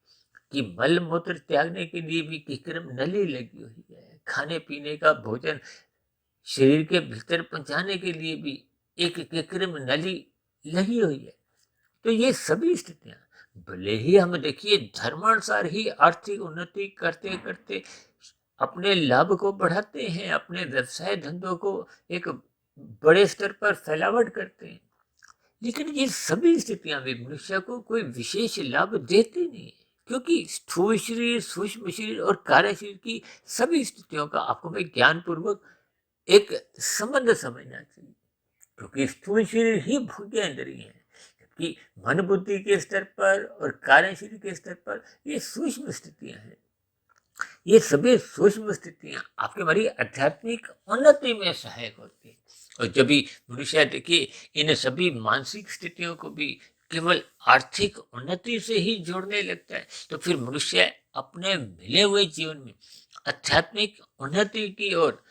कि मल मूत्र त्यागने के लिए भी कृत्रिम नली लगी हुई है, खाने पीने का भोजन शरीर के भीतर पहुंचाने के लिए भी एक कृत्रिम नली लगी हुई है। तो ये सभी स्थितियां, भले ही हम देखिए धर्मानुसार ही आर्थिक उन्नति करते करते अपने लाभ को बढ़ाते हैं, अपने व्यवसाय धंधों को एक बड़े स्तर पर फैलावट करते हैं, लेकिन ये सभी स्थितियां भी मनुष्य को कोई विशेष लाभ देती नहीं है। क्योंकि स्थूल शरीर, सूक्ष्म शरीर और कार्य शरीर की सभी स्थितियों का आपको मैं ज्ञान पूर्वक एक संबंध समझना चाहिए। क्योंकि स्थूल शरीर ही भोग्य इंद्रिय है, जबकि मन बुद्धि के स्तर पर और कार्य शरीर के स्तर पर ये सूक्ष्म स्थितियां हैं। ये सभी सूक्ष्म स्थितियां आपके हमारी आध्यात्मिक उन्नति में सहायक होती है। और जब भी मनुष्य देखिए इन सभी मानसिक स्थितियों को भी केवल आर्थिक उन्नति से ही जोड़ने लगता है, तो फिर मनुष्य अपने मिले हुए जीवन में आध्यात्मिक उन्नति की ओर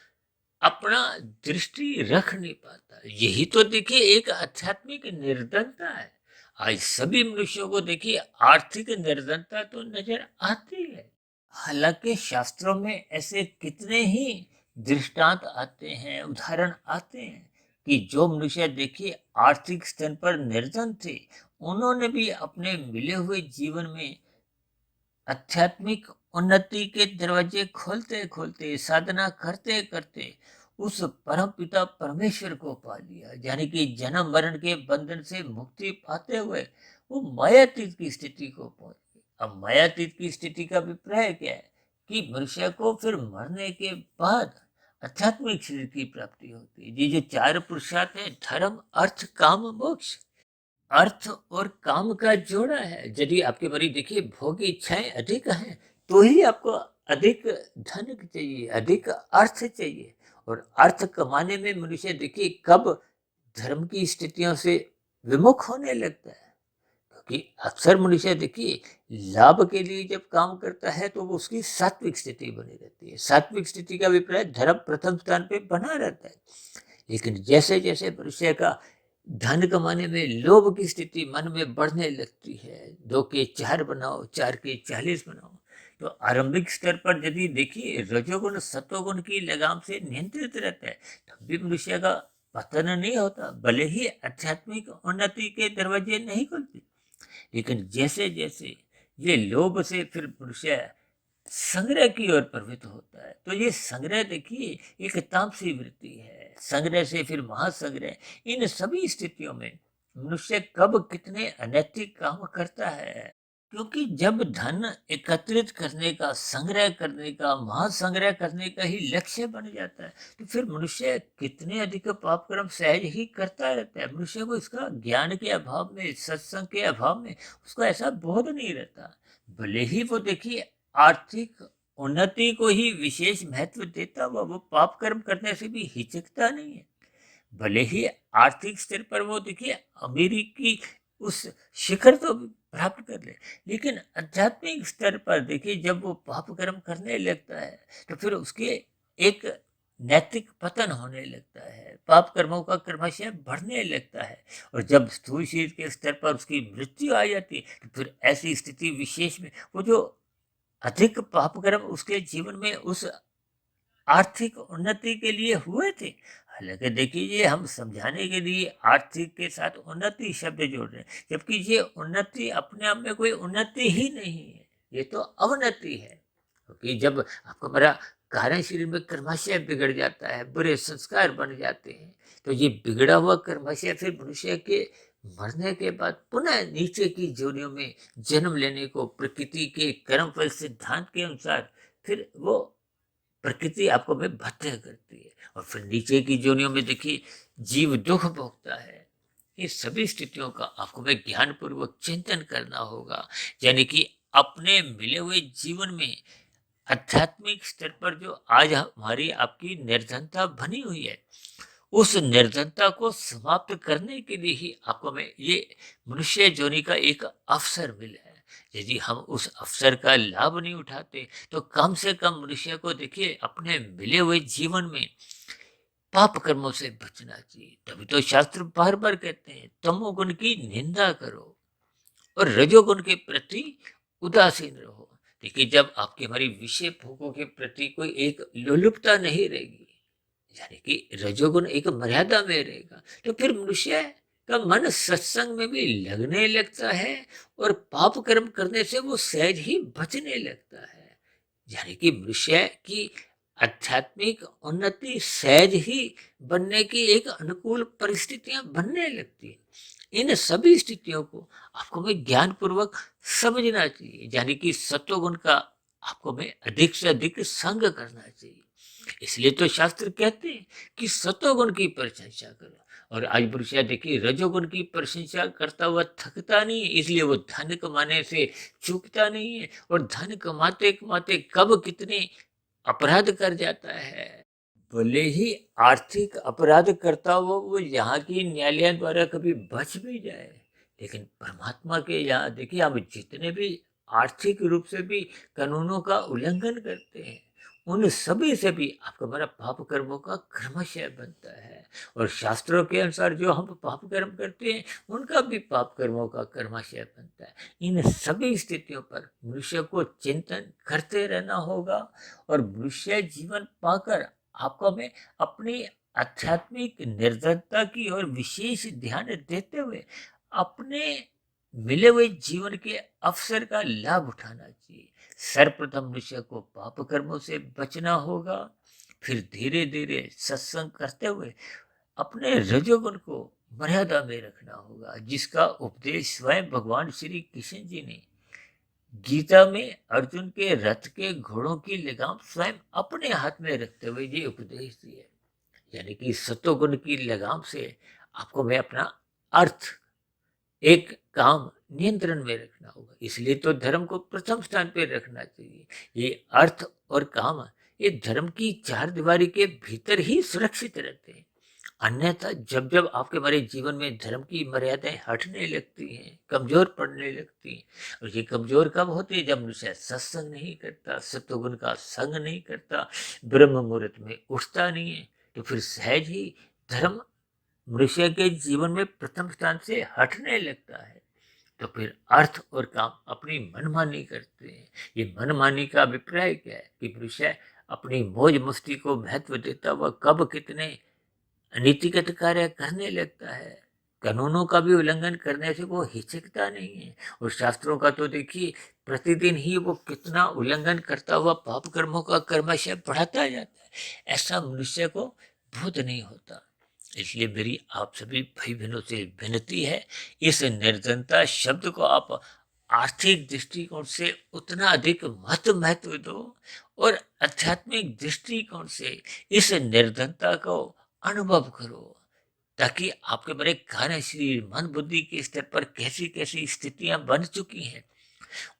अपना दृष्टि रख नहीं पाता। यही तो देखिए एक आध्यात्मिक निर्धनता है। आज सभी मनुष्यों को देखिए आर्थिक निर्धनता तो नजर आती है। हालांकि शास्त्रों में ऐसे कितने ही दृष्टांत आते हैं, उदाहरण आते हैं कि जो मनुष्य देखिए आर्थिक स्तर पर निर्धन थे, उन्होंने भी अपने मिले हुए जीवन में आध्यात्मिक उन्नति के दरवाजे खोलते खोलते, साधना करते करते उस परम पिता परमेश्वर को पा लिया। यानी कि जन्म मरण के बंधन से मुक्ति पाते हुए वो मायातीत की स्थिति को पहुंच गए। अब मायातीत की स्थिति का अभिप्राय क्या है कि मनुष्य को फिर मरने के बाद आध्यात्मिक शरीर की प्राप्ति होती है। ये जो चार पुरुषार्थ है, धर्म अर्थ काम मोक्ष, अर्थ और काम का जोड़ा है। यदि आपके मरीज देखिए भोग इच्छाएं अधिक हैं, तो ही आपको अधिक धन चाहिए, अधिक अर्थ चाहिए। और अर्थ कमाने में मनुष्य देखिए कब धर्म की स्थितियों से विमुख होने लगता है। क्योंकि अक्सर मनुष्य देखिए लाभ के लिए जब काम करता है तो वो उसकी सात्विक स्थिति बनी रहती है। सात्विक स्थिति का अभिप्राय धर्म प्रथम स्थान पे बना रहता है। लेकिन जैसे जैसे मनुष्य का धन कमाने में लोभ की स्थिति मन में बढ़ने लगती है, 2 के 4 बनाओ, 4 के 40 बनाओ, तो आरंभिक स्तर पर यदि देखिए रजोगुण सत्वगुण की लगाम से नियंत्रित रहता है, तब भी मनुष्य का पतन नहीं होता, भले ही आध्यात्मिक उन्नति के दरवाजे नहीं खुलते। लेकिन जैसे जैसे ये लोभ से फिर मनुष्य संग्रह की ओर प्रवृत्त होता है, तो ये संग्रह देखिए एक तामसी वृत्ति है। संग्रह से फिर महासंग्रह, इन सभी स्थितियों में मनुष्य कब कितने अनैतिक काम करता है। क्योंकि जब धन एकत्रित करने का, संग्रह करने का, महासंग्रह करने का ही लक्ष्य बन जाता है, तो फिर मनुष्य कितने अधिक पाप कर्म सहज ही करता रहता है। मनुष्य को इसका ज्ञान के अभाव में, सत्संग के अभाव में उसको ऐसा बोध नहीं रहता। भले ही वो देखिए आर्थिक उन्नति को ही विशेष महत्व देता हुआ वो पाप कर्म करने से भी हिचकता नहीं है। भले ही आर्थिक स्तर पर वो देखिए अमीरी की उस शिखर तो प्राप्त कर ले। लेकिन आध्यात्मिक स्तर पर देखिए, जब वो पाप कर्म करने लगता है तो फिर उसके एक नैतिक पतन होने लगता है, पाप कर्मों का क्रमशः बढ़ने लगता है। और जब स्थूल शरीर के स्तर पर उसकी मृत्यु आ जाती है तो फिर ऐसी स्थिति विशेष में वो जो अधिक पाप कर्म उसके जीवन में उस आर्थिक उन्नति के लिए हुए थे। हालांकि देखिए, ये हम समझाने के लिए आर्थिक के साथ उन्नति शब्द जोड़ रहे हैं, जबकि ये उन्नति अपने आप में कोई उन्नति ही नहीं है, ये तो अवनति है। क्योंकि जब आपका हमारा कारण शरीर में कर्माशय बिगड़ जाता है, बुरे संस्कार बन जाते हैं, तो ये बिगड़ा हुआ कर्माशय फिर मनुष्य के मरने के बाद पुनः नीचे की जोनियों में जन्म लेने को प्रकृति के कर्म फल सिद्धांत के अनुसार फिर वो प्रकृति आपको में बाध्य करती है। और फिर नीचे की जोनियों में देखिए जीव दुख भोगता है। ये सभी स्थितियों का आपको में ज्ञान पूर्वक चिंतन करना होगा, यानी कि अपने मिले हुए जीवन में आध्यात्मिक स्तर पर जो आज हमारी आपकी निर्धनता बनी हुई है, उस निर्धनता को समाप्त करने के लिए ही आपको में ये मनुष्य जोनि का एक अवसर मिला है। यदि हम उस अवसर का लाभ नहीं उठाते तो कम से कम मनुष्य को देखिए अपने मिले हुए जीवन में पाप कर्मों से बचना चाहिए। तभी तो शास्त्र बार बार कहते हैं तमोगुण की निंदा करो और रजोगुण के प्रति उदासीन रहो। देखिए, जब आपकी हमारी विषय भोगों के प्रति कोई एक लोलुपता नहीं रहेगी, यानी कि रजोगुण एक मर्यादा में रहेगा, तो फिर मनुष्य का मन सत्संग में भी लगने लगता है और पाप कर्म करने से वो सहज ही बचने लगता है। यानी कि मनुष्य की आध्यात्मिक उन्नति सहज ही बनने की एक अनुकूल परिस्थितियां बनने लगती हैं। इन सभी स्थितियों को आपको में ज्ञान पूर्वक समझना चाहिए, यानी कि सत्वगुण का आपको में अधिक से अधिक संग करना चाहिए। इसलिए तो शास्त्र कहते हैं कि सत्वगुण की प्रशंसा करो। और आज मनुष्य देखिए रजोगुण की प्रशंसा करता हुआ थकता नहीं है, इसलिए वो धन कमाने से चूकता नहीं है। और धन कमाते कमाते कब कितने अपराध कर जाता है। भले ही आर्थिक अपराध करता हुआ वो यहाँ की न्यायालय द्वारा कभी बच भी जाए, लेकिन परमात्मा के यहाँ देखिए हम जितने भी आर्थिक रूप से भी कानूनों का उल्लंघन करते हैं, उन सभी से भी आपका हमारा पाप कर्मों का क्रमशः बनता है। और शास्त्रों के अनुसार जो हम पाप कर्म करते हैं उनका भी पाप कर्मों का क्रमशः बनता है। इन सभी स्थितियों पर मनुष्य को चिंतन करते रहना होगा और मनुष्य जीवन पाकर आपको में अपनी आध्यात्मिक निर्धनता की ओर विशेष ध्यान देते हुए अपने मिले हुए जीवन के अवसर का लाभ उठाना चाहिए। सर्वप्रथम मनुष्य को पाप कर्मों से बचना होगा, फिर धीरे धीरे सत्संग करते हुए अपने रजोगुण को मर्यादा में रखना होगा, जिसका उपदेश स्वयं भगवान श्री कृष्ण जी ने गीता में अर्जुन के रथ के घोड़ों की लगाम स्वयं अपने हाथ में रखते हुए ये उपदेश दिए। यानी कि सत्वगुण की लगाम से आपको मैं अपना अर्थ एक काम नियंत्रण में रखना होगा। इसलिए तो धर्म को प्रथम स्थान पर रखना चाहिए। ये अर्थ और काम ये धर्म की चार दीवारी के भीतर ही सुरक्षित रहते हैं। अन्यथा जब जब आपके हमारे जीवन में धर्म की मर्यादाएं हटने लगती हैं, कमजोर पड़ने लगती हैं, और ये कमजोर कब होती है? जब मनुष्य सत्संग नहीं करता, सत्वगुण का संग नहीं करता, ब्रह्म मुहूर्त में उठता नहीं है, तो फिर सहज ही धर्म मनुष्य के जीवन में प्रथम स्थान से हटने लगता है। तो फिर अर्थ और काम अपनी मनमानी करते हैं। ये मनमानी का अभिप्राय क्या है कि मनुष्य अपनी मौज मस्ती को महत्व देता हुआ कब कितने नीतिगत कार्य करने लगता है। कानूनों का भी उल्लंघन करने से वो हिचकता नहीं है। और शास्त्रों का तो देखिए प्रतिदिन ही वो कितना उल्लंघन करता हुआ पाप कर्मों का कर्मशः बढ़ाता जाता है। ऐसा मनुष्य को बोध नहीं होता। इसलिए मेरी आप सभी भाई बहनों से विनती है, इस निर्धनता शब्द को आप आर्थिक दृष्टिकोण से उतना अधिक मत महत्व दो और आध्यात्मिक दृष्टिकोण से इस निर्धनता को अनुभव करो, ताकि आपके बड़े कार्य शरीर मन बुद्धि के स्तर पर कैसी कैसी स्थितियां बन चुकी हैं,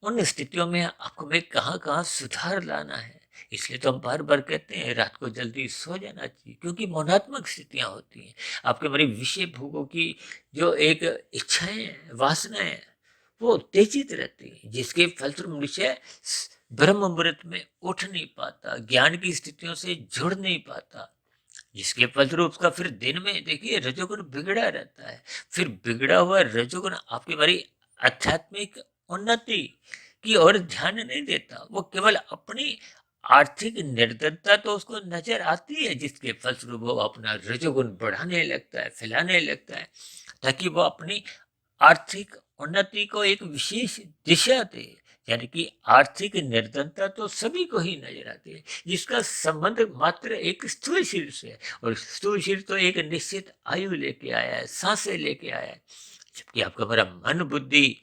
उन स्थितियों में आपको में कहाँ कहाँ सुधार लाना है। इसलिए तो हम बार बार कहते हैं रात को जल्दी सो जाना चाहिए, क्योंकि मौनात्मक स्थितियां होती हैं। आपके हमारी विषय भोगों की जो एक इच्छाएं वासनाएं, वो उत्तेजित रहती है, जिसके फलस्वरूप मनुष्य ब्रह्म मुहूर्त में उठ नहीं पाता, ज्ञान की स्थितियों से जुड़ नहीं पाता, जिसके फलस्वरूप उसका फिर दिन में देखिए रजोगुण बिगड़ा रहता है। फिर बिगड़ा हुआ रजोगुण आपकी हमारी आध्यात्मिक उन्नति की ओर ध्यान नहीं देता, वो केवल अपनी आर्थिक निर्धनता तो उसको नजर आती है, जिसके फलस्वरूप वो अपना रजोगुण बढ़ाने लगता है, फैलाने लगता है, ताकि वो अपनी आर्थिक उन्नति को एक विशेष दिशा दे। यानी कि आर्थिक निर्धनता तो सभी को ही नजर आती है, जिसका संबंध मात्र एक स्थूल शरीर से है, और स्थूल शरीर तो एक निश्चित आयु लेके आया है, सांसें लेके आया है, जबकि आपका हमारा मन, बुद्धि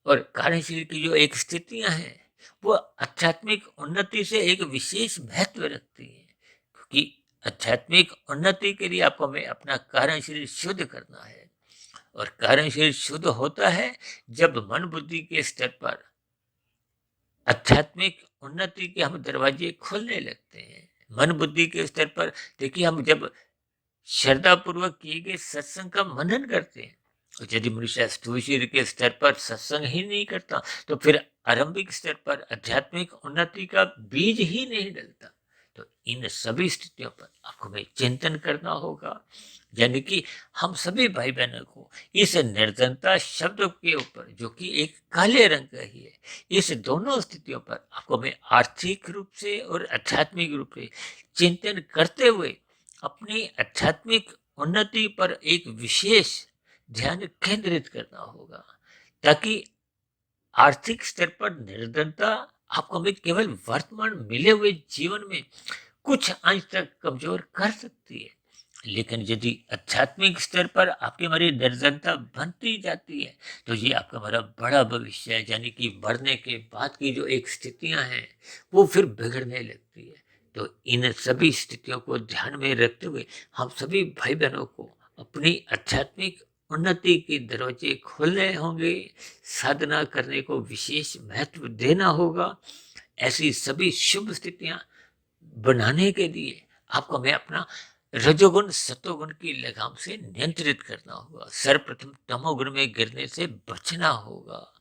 और कार्य शरीर की जो एक स्थितियां हैं, वो आध्यात्मिक उन्नति से एक विशेष महत्व रखती है, क्योंकि आध्यात्मिक उन्नति के लिए आपको हमें अपना कारण शरीर शुद्ध करना है, और कारण शरीर शुद्ध होता है जब मन बुद्धि के स्तर पर आध्यात्मिक उन्नति के हम दरवाजे खोलने लगते हैं। मन बुद्धि के स्तर पर देखिए, हम जब श्रद्धा पूर्वक किए गए सत्संग का मनन करते हैं, और यदि मनुष्य स्थूल शरीर के स्तर पर सत्संग ही नहीं करता, तो फिर आरंभिक स्तर पर आध्यात्मिक उन्नति का बीज ही नहीं डलता। तो इन सभी स्थितियों पर आपको में चिंतन करना होगा, यानी कि हम सभी भाई बहनों को इस निर्धनता शब्द के ऊपर, जो कि एक काले रंग का ही है, इस दोनों स्थितियों पर आपको में आर्थिक रूप से और आध्यात्मिक रूप से चिंतन करते हुए अपनी आध्यात्मिक उन्नति पर एक विशेष ध्यान केंद्रित करना होगा, ताकि आर्थिक स्तर पर निर्धनता आपको हमें केवल वर्तमान मिले हुए जीवन में कुछ अंश तक कमजोर कर सकती है, लेकिन यदि आध्यात्मिक स्तर पर आपकी हमारी निर्धनता बनती जाती है, तो ये आपका हमारा बड़ा भविष्य है, यानी कि मरने के बाद की जो एक स्थितियां हैं, वो फिर बिगड़ने लगती है। तो इन सभी स्थितियों को ध्यान में रखते हुए हम सभी भाई बहनों को अपनी आध्यात्मिक उन्नति के दरवाजे खोलने होंगे, साधना करने को विशेष महत्व देना होगा। ऐसी सभी शुभ स्थितियां बनाने के लिए आपको हमें अपना रजोगुण सतोगुण की लगाम से नियंत्रित करना होगा। सर्वप्रथम तमोगुण में गिरने से बचना होगा,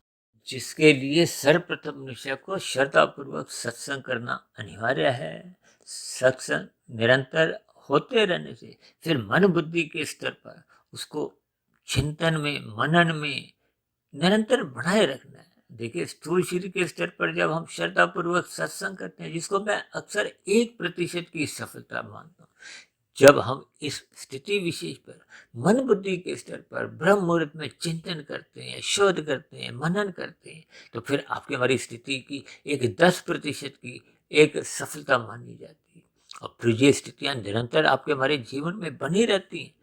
जिसके लिए सर्वप्रथम मनुष्य को श्रद्धा पूर्वक सत्संग करना अनिवार्य है। सत्संग निरंतर होते रहने से फिर मन बुद्धि के स्तर पर उसको चिंतन में, मनन में निरंतर बनाए रखना है। देखिए, स्थूल शरीर के स्तर पर जब हम श्रद्धा पूर्वक सत्संग करते हैं, जिसको मैं अक्सर 1% की सफलता मानता हूँ, जब हम इस स्थिति विशेष पर मन बुद्धि के स्तर पर ब्रह्म मुहूर्त में चिंतन करते हैं, शोध करते हैं, मनन करते हैं, तो फिर आपकी हमारी स्थिति की एक 10% की एक सफलता मानी जाती है। और फिर ये स्थितियां निरंतर आपके हमारे जीवन में बनी रहती हैं,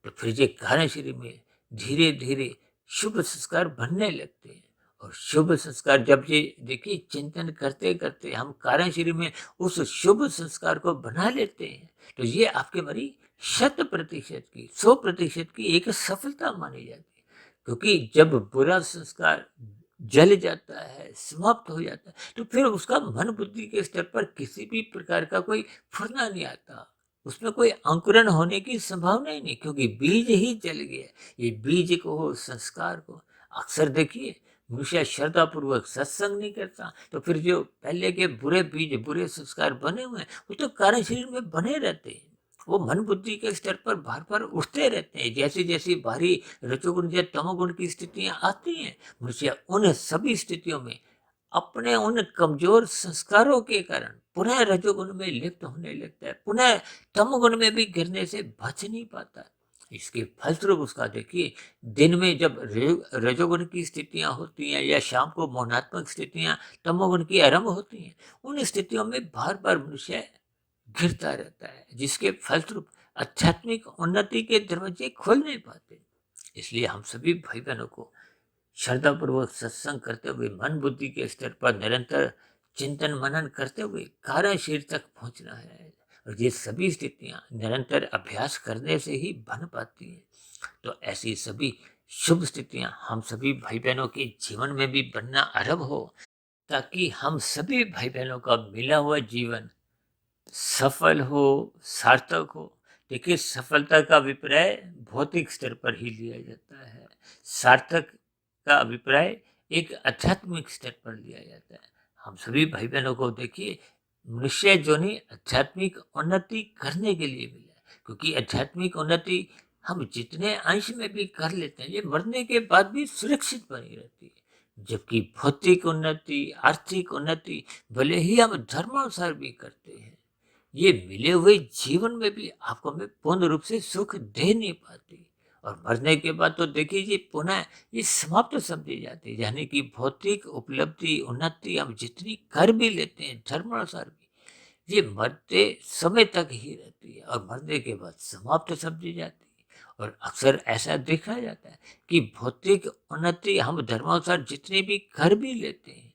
तो फिर ये कारण शरीर में धीरे धीरे शुभ संस्कार बनने लगते हैं। और शुभ संस्कार जब ये देखिए चिंतन करते करते हम कारण शरीर में उस शुभ संस्कार को बना लेते हैं, तो ये आपके हमारी 100% की, 100% की एक सफलता मानी जाती है। क्योंकि जब बुरा संस्कार जल जाता है, समाप्त हो जाता है, तो फिर उसका मन बुद्धि के स्तर पर किसी भी प्रकार का कोई फुरना नहीं आता, उसमें कोई अंकुरण होने की संभावना ही नहीं, क्योंकि बीज ही जल गया। ये बीज को हो, संस्कार को, अक्सर देखिए मनुष्य श्रद्धा पूर्वक सत्संग नहीं करता, तो फिर जो पहले के बुरे बीज, बुरे संस्कार बने हुए हैं, वो तो कार्य शरीर में बने रहते हैं। वो मन बुद्धि के स्तर पर बार बार उठते रहते हैं। जैसे जैसी भारी रजोगुण या तमोगुण की स्थितियां आती हैं, मनुष्य उन सभी स्थितियों में अपने उन कमजोर संस्कारों के कारण पुनः रजोगुण में लिप्त होने लगता है, पुनः तमोगुण में भी गिरने से बच नहीं पाता। इसके फलस्वरूप उसका देखिए, दिन में जब रजोगुण की स्थितियां होती हैं या शाम को मौनात्मक स्थितियां तमोगुण की आरंभ होती हैं, उन स्थितियों में बार बार मनुष्य गिरता रहता है, जिसके फलस्वरूप आध्यात्मिक उन्नति के दरवाजे खोल नहीं पाते। इसलिए हम सभी भाई बहनों को श्रद्धापूर्वक सत्संग करते हुए मन बुद्धि के स्तर पर निरंतर चिंतन मनन करते हुए कारण शरीर तक पहुंचना है, और ये सभी स्थितियां निरंतर अभ्यास करने से ही बन पाती हैं। तो ऐसी सभी शुभ स्थितियां हम सभी भाई बहनों के जीवन में भी बनना आरंभ हो, ताकि हम सभी भाई बहनों का मिला हुआ जीवन सफल हो, सार्थक हो। देखिए, सफलता का अभिप्राय भौतिक स्तर पर ही लिया जाता है, सार्थक का अभिप्राय एक आध्यात्मिक स्तर पर लिया जाता है। हम सभी भाई बहनों को देखिए, मनुष्य जोनि आध्यात्मिक उन्नति करने के लिए मिला है, क्योंकि आध्यात्मिक उन्नति हम जितने अंश में भी कर लेते हैं, ये मरने के बाद भी सुरक्षित बनी रहती है। जबकि भौतिक उन्नति, आर्थिक उन्नति भले ही हम धर्मानुसार भी करते हैं, ये मिले हुए जीवन में भी आपको में पूर्ण रूप से सुख दे नहीं पाती। और मरने के बाद तो देखिए जी, पुनः ये समाप्त समझी जाती है। यानी कि भौतिक उपलब्धि, उन्नति हम जितनी कर भी लेते हैं धर्मानुसार भी, ये मरते समय तक ही रहती है और मरने के बाद समाप्त समझी जाती है। और अक्सर ऐसा देखा जाता है कि भौतिक उन्नति हम धर्मानुसार जितनी भी कर भी लेते हैं,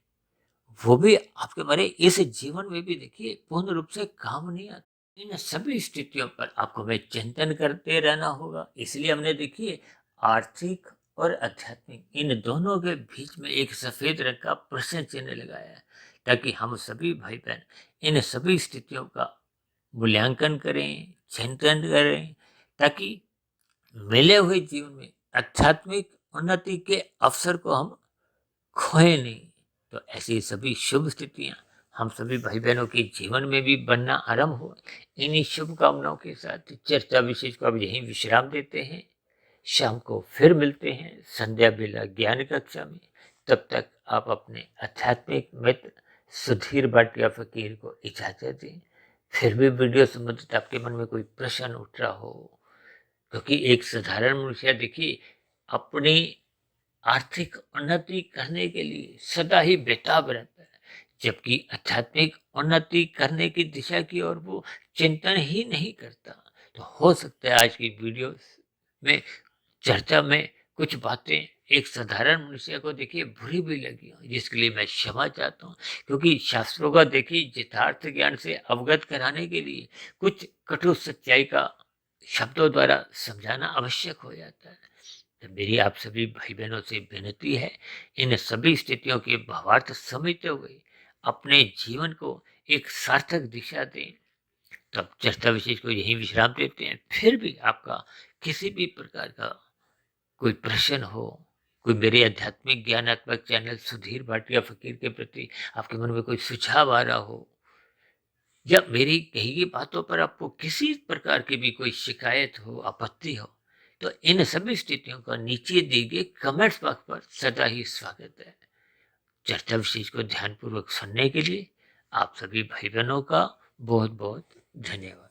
वो भी आपके हमारे इस जीवन में भी देखिए पूर्ण रूप से काम नहीं आता। इन सभी स्थितियों पर आपको हमें चिंतन करते रहना होगा। इसलिए हमने देखिए आर्थिक और आध्यात्मिक इन दोनों के बीच में एक सफेद रंग का प्रश्न चिन्ह लगाया है, ताकि हम सभी भाई बहन इन सभी स्थितियों का मूल्यांकन करें, चिंतन करें, ताकि मिले हुए जीवन में आध्यात्मिक उन्नति के अवसर को हम खोए नहीं। तो ऐसी सभी शुभ स्थितियां हम सभी भाई बहनों के जीवन में भी बनना आरंभ हो। इन्हीं शुभकामनाओं के साथ चर्चा विशेष को अब यहीं विश्राम देते हैं। शाम को फिर मिलते हैं संध्या बेला ज्ञान कक्षा में। तब तक आप अपने आध्यात्मिक मित्र सुधीर भाटिया फकीर को इजाजत दें। फिर भी वीडियो संबंधित आपके मन में कोई प्रश्न उठ रहा हो, क्योंकि एक साधारण मनुष्य देखिए अपनी आर्थिक उन्नति करने के लिए सदा ही बेताब रहता है, जबकि आध्यात्मिक उन्नति करने की दिशा की ओर वो चिंतन ही नहीं करता। तो हो सकता है आज की वीडियो में चर्चा में कुछ बातें एक साधारण मनुष्य को देखिए बुरी भी लगी हो, जिसके लिए मैं क्षमा चाहता हूँ। क्योंकि शास्त्रों का देखिए यथार्थ ज्ञान से अवगत कराने के लिए कुछ कठोर सच्चाई का शब्दों द्वारा समझाना आवश्यक हो जाता है। तो मेरी आप सभी भाई बहनों से विनती है, इन सभी स्थितियों के भावार्थ समझते हुए अपने जीवन को एक सार्थक दिशा दें। तो अब चर्चा विशेष को यहीं विश्राम देते हैं। फिर भी आपका किसी भी प्रकार का कोई प्रश्न हो, कोई मेरे आध्यात्मिक ज्ञानात्मक चैनल सुधीर भाटिया फकीर के प्रति आपके मन में कोई सुझाव आ रहा हो, या मेरी कही गई बातों पर आपको किसी प्रकार की भी कोई शिकायत हो, आपत्ति हो, तो इन सभी स्थितियों का नीचे दिए गए कमेंट्स बॉक्स पर सदा ही स्वागत है। चर्चा विशेष को ध्यानपूर्वक सुनने के लिए आप सभी भाई बहनों का बहुत बहुत धन्यवाद।